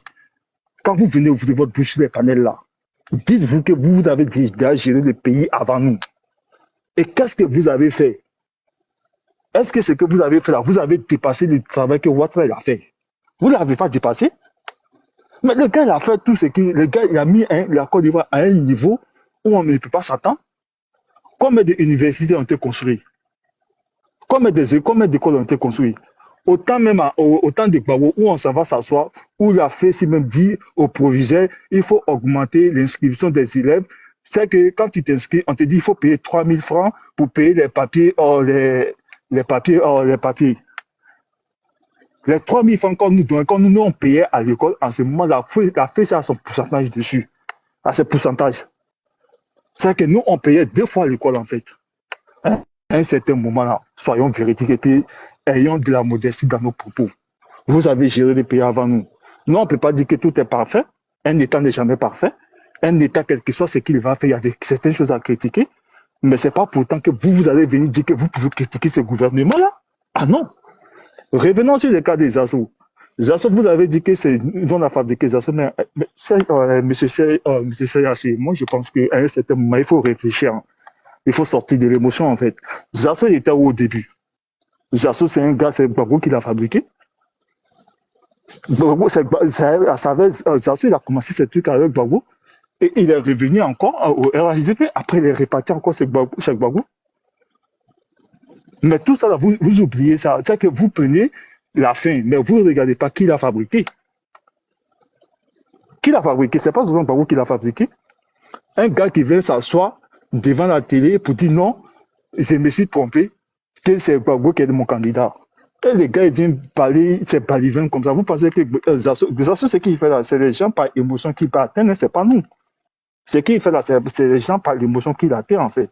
quand vous venez ouvrir votre bouche sur les panels là, dites-vous que vous avez déjà géré le pays avant nous. Et qu'est-ce que vous avez fait? Est-ce que ce que vous avez fait là, vous avez dépassé le travail que Ouattara a fait? Vous ne l'avez pas dépassé? Mais le gars, il a fait tout ce qu'il... Le gars, il a mis la Côte d'Ivoire à un niveau où on ne peut pas s'attendre. Combien d'universités ont été construites? Combien d'écoles ont été construites? Autant même autant de Gbagbo où on s'en va s'asseoir, où la fait si même dit au proviseur, il faut augmenter l'inscription des élèves. C'est que quand tu t'inscris, on te dit il faut payer 3 000 francs pour payer les papiers, les papiers. Les 3 000 francs qu'on nous donne, quand nous on payait à l'école, en ce moment, la fait ça à son pourcentage dessus, à ses pourcentages. C'est que nous, on payait 2 fois l'école, en fait. Hein? À un certain moment-là, soyons véridiques et puis ayons de la modestie dans nos propos. Vous avez géré les pays avant nous. Nous, on ne peut pas dire que tout est parfait. Un État n'est jamais parfait. Un État, quel que soit ce qu'il va faire, il y a certaines choses à critiquer. Mais ce n'est pas pourtant que vous allez venir dire que vous pouvez critiquer ce gouvernement-là. Ah non. Revenons sur le cas des Zazo. Zazo, vous avez dit que c'est nous on a fabriqué Zazo, mais monsieur Seyassi, moi je pense qu'à un certain moment, il faut réfléchir. Il faut sortir de l'émotion en fait. Zazo, il était où au début? Zazo, c'est un gars, c'est Gbagbo qui l'a fabriqué. Zazo, il a commencé ce truc avec Gbagbo et il est revenu encore au RHDP. Après, il est réparti encore chez Gbagbo. Mais tout ça, là, vous oubliez ça. C'est que vous prenez la fin, mais vous ne regardez pas qui l'a fabriqué. Qui l'a fabriqué? Ce n'est pas souvent Gbagbo qui l'a fabriqué. Un gars qui vient s'asseoir devant la télé pour dire non, je me suis trompé. que c'est Gbagbo qui est mon candidat. Et les gars, ils viennent parler, c'est balivain comme ça. Vous pensez que Zasso, c'est qui fait là? C'est les gens par émotion qui partent, c'est pas nous. C'est qui fait là? C'est les gens par l'émotion qui l'atteignent, en fait.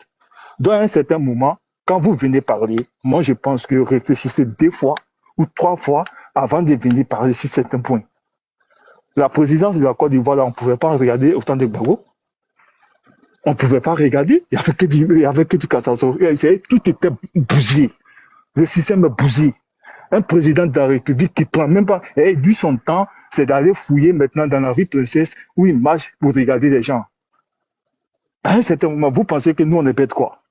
Dans un certain moment, quand vous venez parler, moi, je pense que réfléchissez 2 fois ou 3 fois avant de venir parler sur certains points. La présidence de la Côte d'Ivoire, là, on ne pouvait pas regarder autant de Gbagbo. On ne pouvait pas regarder. Il n'y avait que du catastrophe. Tout était bousillé. Le système est bousillé. Un président de la République qui prend même pas, et lui, son temps, c'est d'aller fouiller maintenant dans la rue Princesse où il marche pour regarder les gens. À un certain moment, vous pensez que nous, on est bête quoi?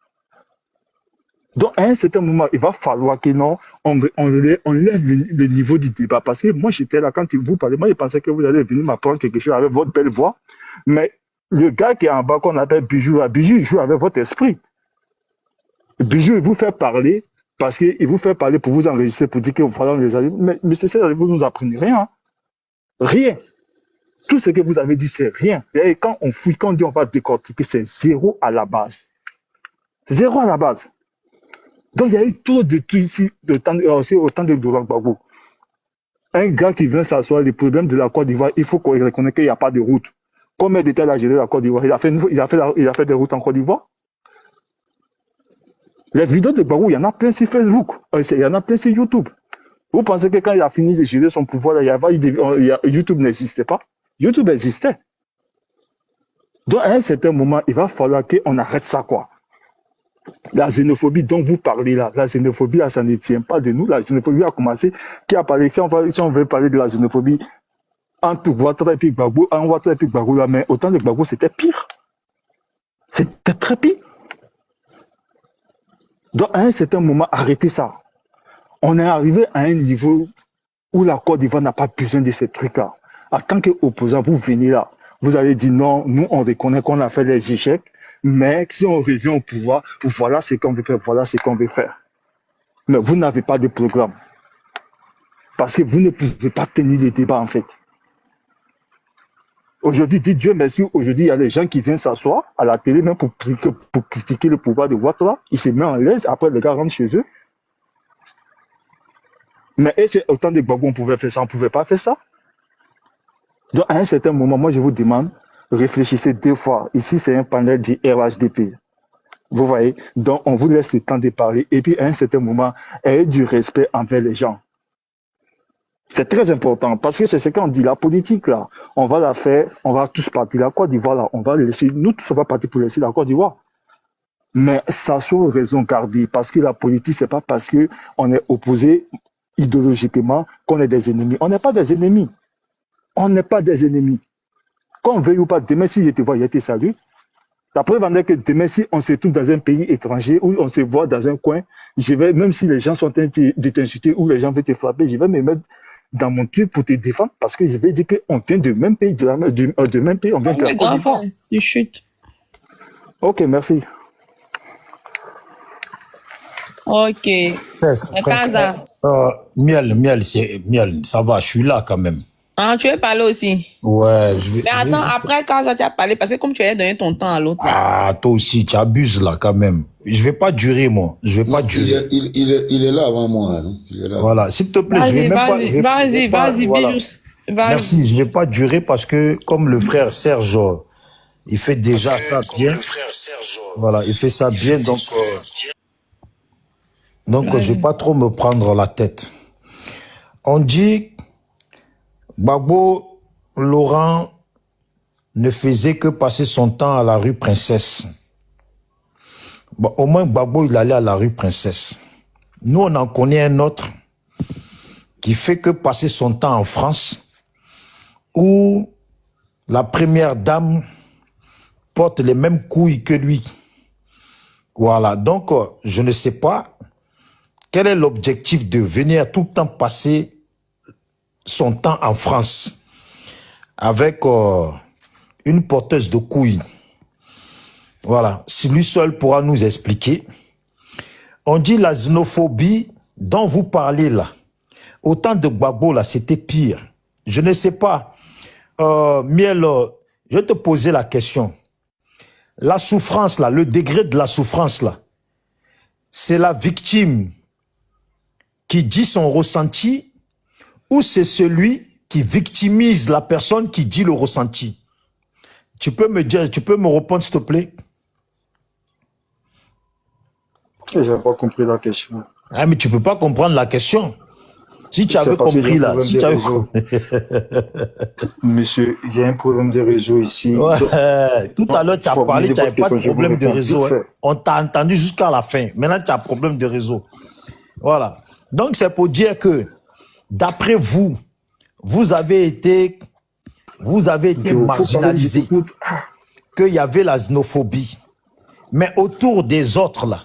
Donc, à un certain moment, il va falloir que non, on lève le niveau du débat. Parce que moi, j'étais là quand vous parlez, moi, je pensais que vous allez venir m'apprendre quelque chose avec votre belle voix. Mais le gars qui est en bas, qu'on appelle Bijou, il joue avec votre esprit. Bijou, il vous fait parler. Parce qu'il vous fait parler pour vous enregistrer, pour dire que vous parlez les amis. Mais c'est ça, vous nous apprenez rien. Hein? Rien. Tout ce que vous avez dit, c'est rien. Et quand on fouille, quand on dit on va décortiquer, c'est 0 à la base. 0 à la base. Donc il y a eu trop de trucs ici, autant de Laurent Gbagbo. Un gars qui vient s'asseoir, les problèmes de la Côte d'Ivoire, il faut qu'on reconnaisse qu'il n'y a pas de route. Combien d'États il a géré la Côte d'Ivoire? Il a fait des routes en Côte d'Ivoire? Les vidéos de Gbagbo, il y en a plein sur Facebook, il y en a plein sur YouTube. Vous pensez que quand il a fini de gérer son pouvoir, YouTube n'existait pas? YouTube existait. Donc, à un certain moment, il va falloir qu'on arrête ça, quoi. La xénophobie dont vous parlez là, la xénophobie, là, ça ne tient pas de nous. La xénophobie a commencé. Qui a parlé? Si on veut parler de la xénophobie, entre Ouattara et puis Gbagbo, là, mais autant de Gbagbo, c'était pire. C'était très pire. Donc, à un certain moment, arrêtez ça. On est arrivé à un niveau où la Côte d'Ivoire n'a pas besoin de ces trucs-là. En tant qu'opposant, vous venez là. Vous allez dire non, nous, on reconnaît qu'on a fait des échecs, mais si on revient au pouvoir, voilà ce qu'on veut faire, voilà ce qu'on veut faire. Mais vous n'avez pas de programme. Parce que vous ne pouvez pas tenir les débats, en fait. Aujourd'hui, dites Dieu merci, aujourd'hui, il y a des gens qui viennent s'asseoir à la télé, même pour critiquer le pouvoir de Ouattara. Ils se mettent en l'aise, après les gars rentrent chez eux. Mais est-ce autant de Gbagbo on pouvait faire ça, on ne pouvait pas faire ça? Donc, à un certain moment, moi, je vous demande, réfléchissez 2 fois. Ici, c'est un panel du RHDP. Vous voyez? Donc, on vous laisse le temps de parler. Et puis, à un certain moment, ayez du respect envers les gens. C'est très important parce que c'est ce qu'on dit, la politique là, on va la faire, on va tous partir. La Côte d'Ivoire là, on va laisser, nous tous on va partir pour laisser la Côte d'Ivoire. Mais ça soit raison gardée parce que la politique c'est pas parce que on est opposé idéologiquement qu'on est des ennemis. On n'est pas des ennemis. On n'est pas des ennemis. Qu'on veuille ou pas, demain si je te vois, je te salue. La preuve en est que demain si on se trouve dans un pays étranger où on se voit dans un coin, je vais, même si les gens sont en train de t'insulter ou les gens veulent te frapper, je vais me mettre dans mon truc pour te défendre parce que je vais dire qu'on vient du même pays, de même pays, on vient de la Côte d'Ivoire. Tu chutes. Ok, merci. Ok. Miel, ça va, je suis là quand même. Ah, tu veux parler aussi? Ouais, Mais attends, après, quand tu as parlé, parce que comme tu avais donné ton temps à l'autre. Ah, toi aussi, tu abuses là quand même. Je vais pas durer, moi. Je vais pas durer. Il est là avant moi. Hein. Il est là. Voilà, s'il te plaît, je vais même pas. Vas-y, voilà. Merci, je vais pas durer parce que comme le frère Serge, il fait déjà ça bien. Voilà, il fait ça bien, donc je vais pas trop me prendre la tête. On dit Gbagbo Laurent ne faisait que passer son temps à la rue Princesse. Bon, au moins Gbagbo il allait à la rue Princesse. Nous on en connaît un autre qui fait que passer son temps en France où la première dame porte les mêmes couilles que lui. Voilà, donc je ne sais pas quel est l'objectif de venir tout le temps passer son temps en France avec une porteuse de couilles. Voilà, si lui seul pourra nous expliquer. On dit la xénophobie dont vous parlez là, autant de Gbagbo là, c'était pire. Je ne sais pas. Miel, je vais te poser la question. La souffrance là, le degré de la souffrance là, c'est la victime qui dit son ressenti ou c'est celui qui victimise la personne qui dit le ressenti? Tu peux me dire, tu peux me répondre s'il te plaît? Je n'ai pas compris la question. Ah, mais tu peux pas comprendre la question. Si tu avais compris là, si tu avais... Monsieur, il y a un problème de réseau ici. Ouais, tout à l'heure, tu as parlé, tu n'avais pas de problème de réseau. Hein. On t'a entendu jusqu'à la fin. Maintenant, tu as un problème de réseau. Voilà. Donc, c'est pour dire que, d'après vous, vous avez été marginalisé, qu'il y avait la xénophobie. Mais autour des autres, là,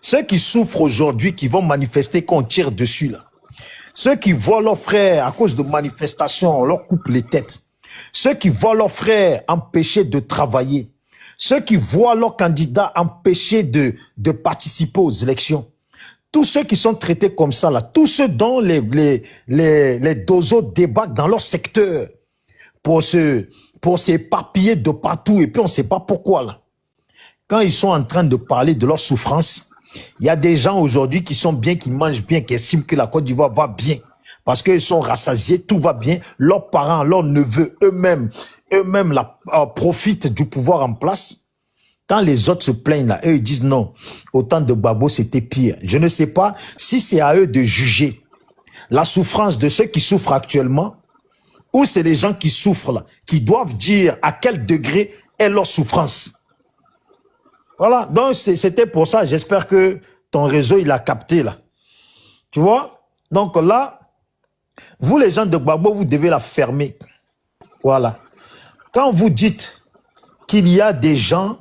ceux qui souffrent aujourd'hui, qui vont manifester qu'on tire dessus, là, ceux qui voient leurs frères à cause de manifestations, on leur coupe les têtes. Ceux qui voient leurs frères empêchés de travailler. Ceux qui voient leurs candidats empêchés de participer aux élections. Tous ceux qui sont traités comme ça, là, tous ceux dont les dozos débarquent dans leur secteur pour s'éparpiller de partout et puis on ne sait pas pourquoi, là. Quand ils sont en train de parler de leur souffrance, il y a des gens aujourd'hui qui sont bien, qui mangent bien, qui estiment que la Côte d'Ivoire va bien. Parce qu'ils sont rassasiés, tout va bien. Leurs parents, leurs neveux, eux-mêmes profitent du pouvoir en place. Quand les autres se plaignent là, eux ils disent non, au temps de Gbagbo c'était pire. Je ne sais pas si c'est à eux de juger la souffrance de ceux qui souffrent actuellement ou c'est les gens qui souffrent là, qui doivent dire à quel degré est leur souffrance. Voilà, donc c'était pour ça. J'espère que ton réseau, il a capté là. Tu vois? Donc là, vous les gens de Gbagbo, vous devez la fermer. Voilà. Quand vous dites qu'il y a des gens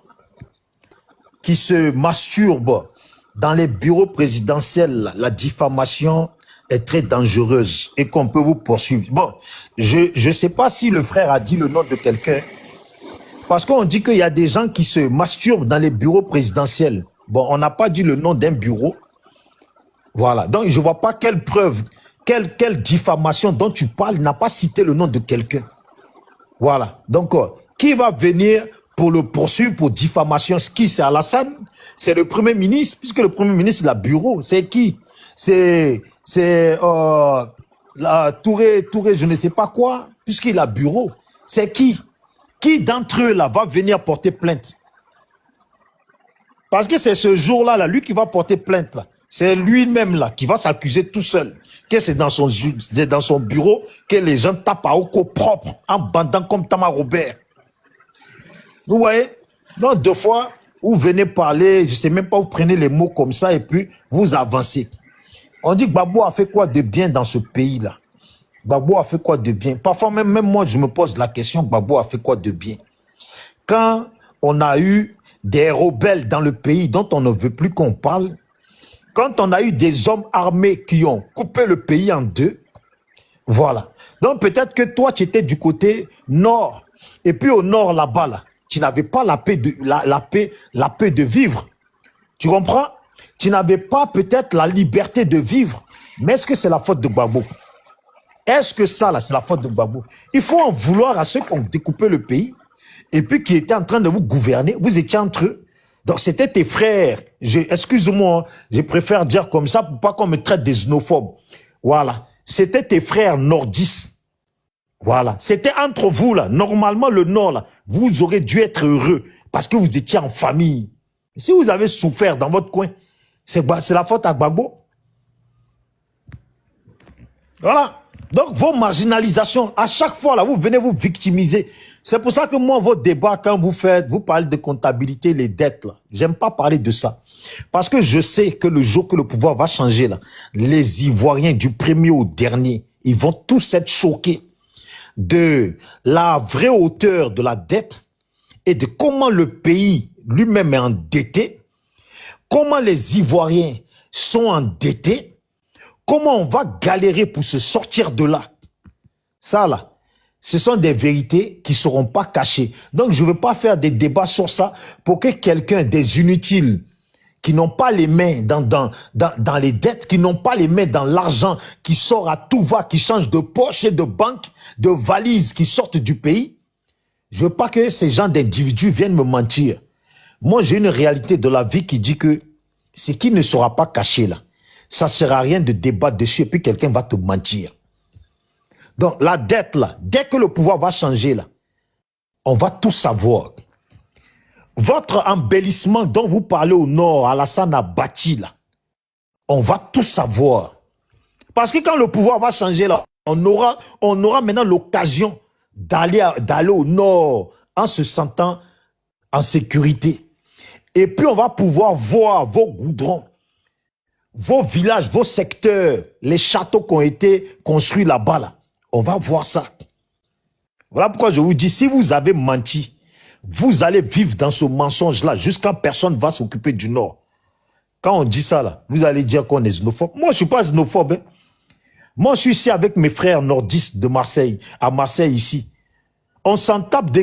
qui se masturbent dans les bureaux présidentiels, la diffamation est très dangereuse et qu'on peut vous poursuivre. Bon, je ne sais pas si le frère a dit le nom de quelqu'un. Parce qu'on dit qu'il y a des gens qui se masturbent dans les bureaux présidentiels. Bon, on n'a pas dit le nom d'un bureau. Voilà. Donc, je ne vois pas quelle preuve, quelle diffamation dont tu parles n'a pas cité le nom de quelqu'un. Voilà. Donc, qui va venir pour le poursuivre pour diffamation? Qui? C'est Alassane? C'est le Premier ministre? Puisque le Premier ministre, il a bureau. C'est qui? C'est Touré, je ne sais pas quoi, puisqu'il a bureau. C'est qui? Qui d'entre eux là va venir porter plainte? Parce que c'est ce jour-là, là, lui qui va porter plainte. Là. C'est lui-même là qui va s'accuser tout seul. Que c'est dans son bureau que les gens tapent à Oko propre en bandant comme Tama Robert. Vous voyez? Donc deux fois, vous venez parler, je ne sais même pas, vous prenez les mots comme ça et puis vous avancez. On dit que Gbagbo a fait quoi de bien dans ce pays-là? Gbagbo a fait quoi de bien? Parfois, même moi, je me pose la question, Gbagbo a fait quoi de bien? Quand on a eu des rebelles dans le pays dont on ne veut plus qu'on parle, quand on a eu des hommes armés qui ont coupé le pays en deux, voilà. Donc peut-être que toi, tu étais du côté nord, et puis au nord, là-bas, là, tu n'avais pas la paix de vivre. Tu comprends? Tu n'avais pas peut-être la liberté de vivre, mais est-ce que c'est la faute de Gbagbo? Est-ce que ça, là, c'est la faute de Gbagbo? Il faut en vouloir à ceux qui ont découpé le pays et puis qui étaient en train de vous gouverner. Vous étiez entre eux. Donc, c'était tes frères. Excuse-moi, je préfère dire comme ça pour pas qu'on me traite des xénophobes. Voilà. C'était tes frères nordistes. Voilà. C'était entre vous, là. Normalement, le nord, là, vous aurez dû être heureux parce que vous étiez en famille. Si vous avez souffert dans votre coin, c'est la faute à Gbagbo. Voilà. Donc, vos marginalisations, à chaque fois, là, vous venez vous victimiser. C'est pour ça que moi, vos débats, quand vous parlez de comptabilité, les dettes, là, j'aime pas parler de ça. Parce que je sais que le jour que le pouvoir va changer, là, les Ivoiriens, du premier au dernier, ils vont tous être choqués de la vraie hauteur de la dette et de comment le pays lui-même est endetté, comment les Ivoiriens sont endettés, comment on va galérer pour se sortir de là. Ça, là, ce sont des vérités qui ne seront pas cachées. Donc, je ne veux pas faire des débats sur ça pour que quelqu'un, des inutiles, qui n'ont pas les mains dans les dettes, qui n'ont pas les mains dans l'argent, qui sort à tout va, qui change de poche et de banque, de valise, qui sortent du pays. Je ne veux pas que ces gens d'individus viennent me mentir. Moi, j'ai une réalité de la vie qui dit que ce qui ne sera pas caché là, ça ne sert à rien de débattre dessus et puis quelqu'un va te mentir. Donc la dette là, dès que le pouvoir va changer là, on va tout savoir. Votre embellissement dont vous parlez au nord, Alassane a bâti là, on va tout savoir. Parce que quand le pouvoir va changer là, on aura maintenant l'occasion d'aller au nord en se sentant en sécurité. Et puis on va pouvoir voir vos goudrons, vos villages, vos secteurs, les châteaux qui ont été construits là-bas. Là. On va voir ça. Voilà pourquoi je vous dis, si vous avez menti, vous allez vivre dans ce mensonge-là jusqu'à personne ne va s'occuper du Nord. Quand on dit ça, là, vous allez dire qu'on est xénophobe. Moi, je ne suis pas xénophobe. Hein. Moi, je suis ici avec mes frères nordistes de Marseille, à Marseille ici. On s'en tape de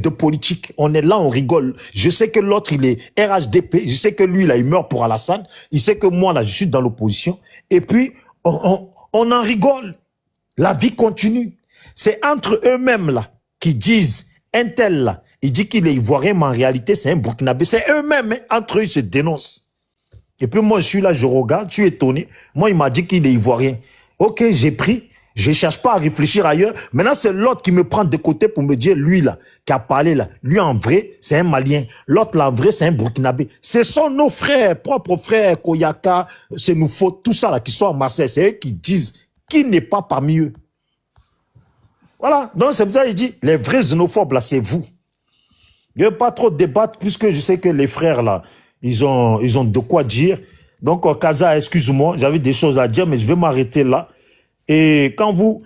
politique. On est là, on rigole. Je sais que l'autre, il est RHDP. Je sais que lui, là, il meurt pour Alassane. Il sait que moi, là, je suis dans l'opposition. Et puis, on en rigole. La vie continue. C'est entre eux-mêmes, là, qui disent, un tel, là, il dit qu'il est ivoirien, mais en réalité, c'est un Burkinabé. C'est eux-mêmes, hein, entre eux, ils se dénoncent. Et puis, moi, je suis là, je regarde, je suis étonné. Moi, il m'a dit qu'il est ivoirien. Ok, j'ai pris. Je ne cherche pas à réfléchir ailleurs. Maintenant, c'est l'autre qui me prend de côté pour me dire, lui, là, qui a parlé, là, lui, en vrai, c'est un Malien. L'autre, là, en vrai, c'est un Burkinabé. Ce sont nos frères, propres frères, Koyaka, c'est nous faut, tout ça, là, qui sont à Marseille. C'est eux qui disent qui n'est pas parmi eux. Voilà. Donc, c'est pour ça que je dis, les vrais xénophobes, là, c'est vous. Je ne vais pas trop débattre, puisque je sais que les frères, là, ils ont de quoi dire. Donc, Kaza, excuse-moi, j'avais des choses à dire, mais je vais m'arrêter là. Et quand vous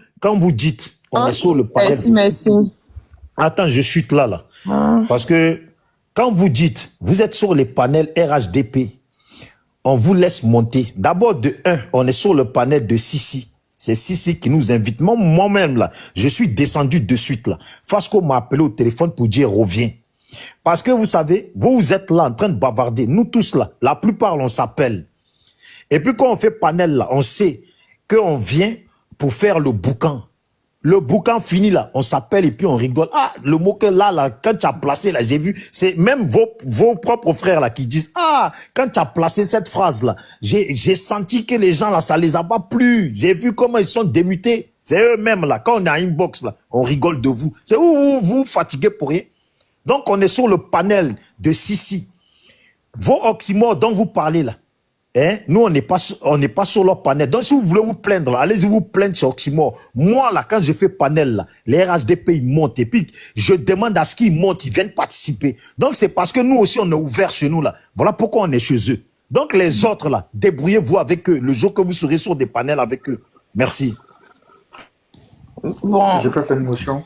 dites, on est sur le panel. Merci. Attends, je chute là. Parce que quand vous dites, vous êtes sur les panels RHDP, on vous laisse monter. D'abord, de 1, on est sur le panel de Sissi. C'est Sissi qui nous invite. Moi-même, là, je suis descendu de suite, là. Fasco m'a appelé au téléphone pour dire, reviens. Parce que vous savez, vous êtes là en train de bavarder. Nous tous, là, la plupart, on s'appelle. Et puis, quand on fait panel, là, on sait qu'on vient pour faire le boucan. Le boucan fini là, on s'appelle et puis on rigole. Ah, le mot que là, quand tu as placé là, j'ai vu, c'est même vos propres frères là qui disent, ah, quand tu as placé cette phrase là, j'ai senti que les gens là, ça les a pas plu. J'ai vu comment ils sont démutés. C'est eux-mêmes là, quand on est à inbox là, on rigole de vous. C'est où vous fatiguez pour rien. Donc on est sur le panel de Sissi. Vos oxymores dont vous parlez là, hein? Nous, on n'est pas sur leur panel. Donc, si vous voulez vous plaindre, allez-y vous plaindre chez Oxymore. Moi, là, quand je fais panel, là, les RHDP, ils montent. Et puis, je demande à ce qu'ils montent, ils viennent participer. Donc, c'est parce que nous aussi, on est ouvert chez nous, là. Voilà pourquoi on est chez eux. Donc, les autres, là, débrouillez-vous avec eux le jour que vous serez sur des panels avec eux. Merci. Bon. Je peux faire une motion?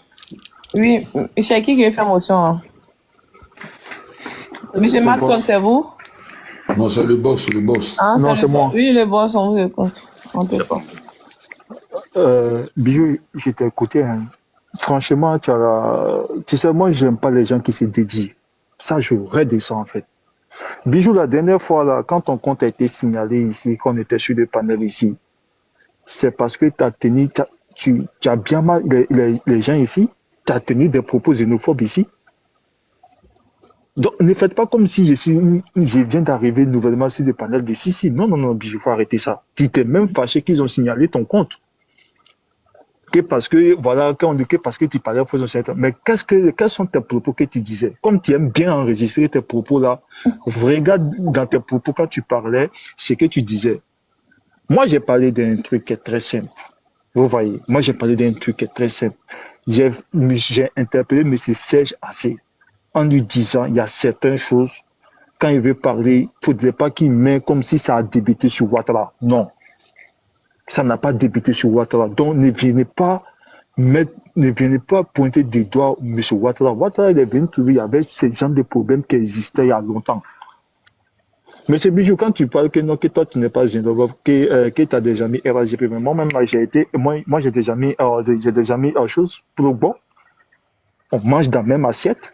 Oui, c'est qui veut faire motion? Hein? Monsieur Maxon, c'est vous? Non, c'est le boss, Ah, non, c'est moi. Oui, le boss, on vous écoute. Bijou, je t'ai écouté. Hein. Franchement, tu sais, moi, j'aime pas les gens qui se dédient. Ça, je redescends, en fait. Bijou, la dernière fois, là, quand ton compte a été signalé ici, qu'on était sur le panel ici, c'est parce que tu as bien mal les gens ici, tu as tenu des propos xénophobes ici. Donc, ne faites pas comme si je viens d'arriver nouvellement sur le panel de Sissi. Non, Bijou, il faut arrêter ça. Tu t'es même fâché qu'ils ont signalé ton compte. Que parce que, voilà, parce que tu parlais faux. Mais quels sont tes propos que tu disais? Comme tu aimes bien enregistrer tes propos là, regarde dans tes propos quand tu parlais, ce que tu disais. Moi, j'ai parlé d'un truc qui est très simple. Vous voyez, moi, j'ai parlé d'un truc qui est très simple. J'ai interpellé M. Serge Assé. En lui disant, il y a certaines choses, quand il veut parler, il ne faudrait pas qu'il mette comme si ça a débuté sur Ouattara. Non. Ça n'a pas débuté sur Ouattara. Donc, ne venez pas pointer des doigts M. Ouattara. Ouattara, il est venu trouver, il y avait ce genre de problèmes qui existaient il y a longtemps. Monsieur Bijou, quand tu parles que toi, tu n'es pas xénophobe, que tu as des amis RHDP, mais moi-même, j'ai des amis, choses pour le bon. On mange dans la même assiette.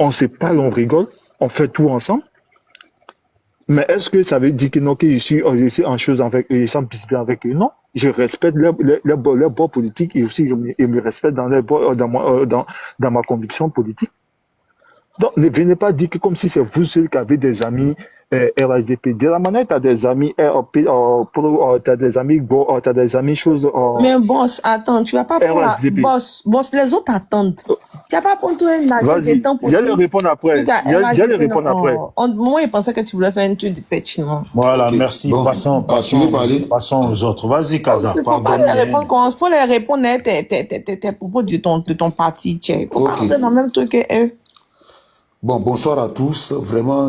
On se parle, on rigole, on fait tout ensemble. Mais est-ce que ça veut dire que non, que je suis en chose avec eux, je sens bien avec eux? Non. Je respecte leur bord politique et aussi je me respecte dans ma conviction politique. Donc, ne venez pas dire que comme si c'est vous seul qui avez des amis RHDP. De la manière, tu as des amis RP, tu as des amis Go, tu as des amis choses. Mais boss, attends, tu vas pas prendre la... RHDP. Boss, les autres attendent. Tu vas pas prendre toi un argent de temps pour... J'allais répondre après. J'allais répondre après. Moi, il pensait que tu voulais faire une tuile de pêche, non? Voilà, Ok. merci. Bon. Passons aux autres. Vas-y, Kaza. Il faut pas les répondre quand il faut les répondre à tes propos de ton parti. Il faut pas rentrer dans le même truc que eux. Bon, bonsoir à tous. Vraiment,